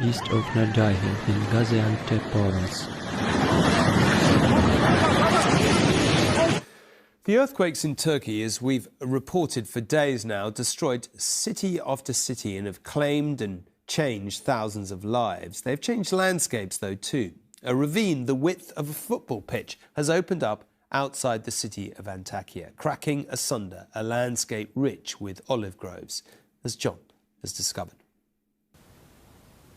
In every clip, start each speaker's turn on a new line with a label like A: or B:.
A: east of Nadahi in Gaziantep province.
B: The earthquakes in Turkey, as we've reported for days now, destroyed city after city and have claimed and changed thousands of lives. They've changed landscapes, though, too. A ravine the width of a football pitch has opened up outside the city of Antakya, cracking asunder a landscape rich with olive groves, as John has discovered.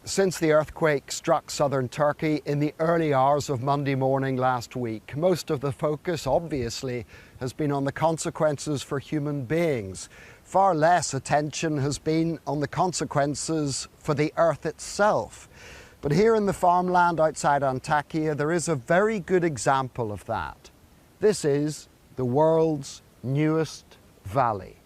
C: Since the earthquake struck southern Turkey in the early hours of Monday morning last week, most of the focus, obviously, has been on the consequences for human beings. Far less attention has been on the consequences for the earth itself. But here in the farmland outside Antakya, there is a very good example of that. This is the world's newest valley.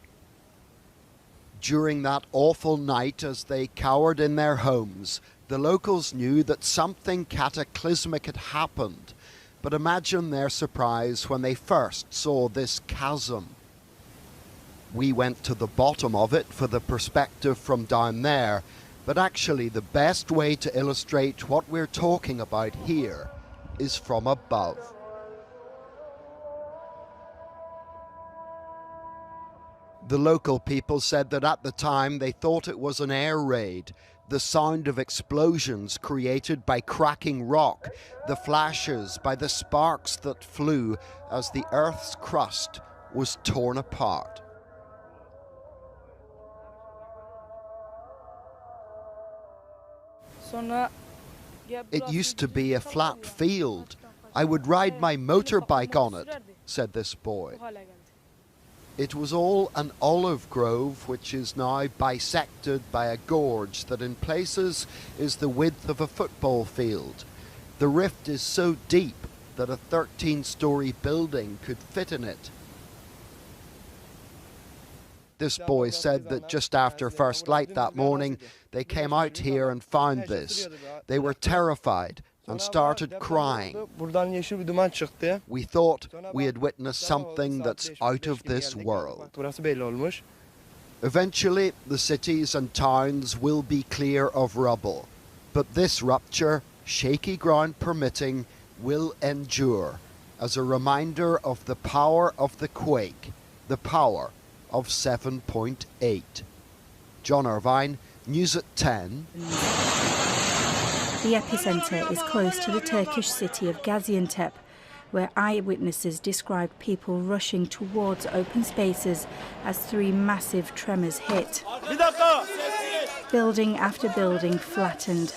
C: During that awful night, as they cowered in their homes, the locals knew that something cataclysmic had happened. But imagine their surprise when they first saw this chasm. We went to the bottom of it for the perspective from down there, but actually the best way to illustrate what we're talking about here is from above. The local people said that at the time they thought it was an air raid. The sound of explosions created by cracking rock, the flashes by the sparks that flew as the Earth's crust was torn apart. It used to be a flat field. I would ride my motorbike on it, said this boy. It was all an olive grove, which is now bisected by a gorge that in places is the width of a football field. The rift is so deep that a 13-story building could fit in it. This boy said that just after first light that morning, they came out here and found this. They were terrified and started crying. We thought we had witnessed something that's out of this world. Eventually, the cities and towns will be clear of rubble. But this rupture, shaky ground permitting, will endure as a reminder of the power of the quake, the power of 7.8. John Irvine, News at 10.
D: The epicentre is close to the Turkish city of Gaziantep, where eyewitnesses describe people rushing towards open spaces as three massive tremors hit. Building after building flattened.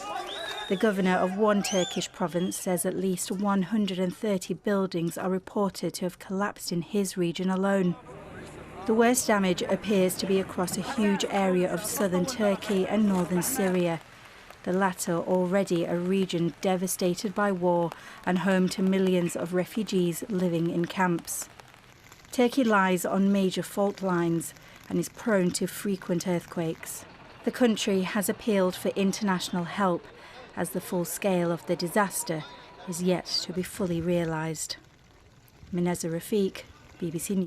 D: The governor of one Turkish province says at least 130 buildings are reported to have collapsed in his region alone. The worst damage appears to be across a huge area of southern Turkey and northern Syria, the latter already a region devastated by war and home to millions of refugees living in camps. Turkey lies on major fault lines and is prone to frequent earthquakes. The country has appealed for international help as the full scale of the disaster is yet to be fully realised. Mineza Rafiq, BBC News.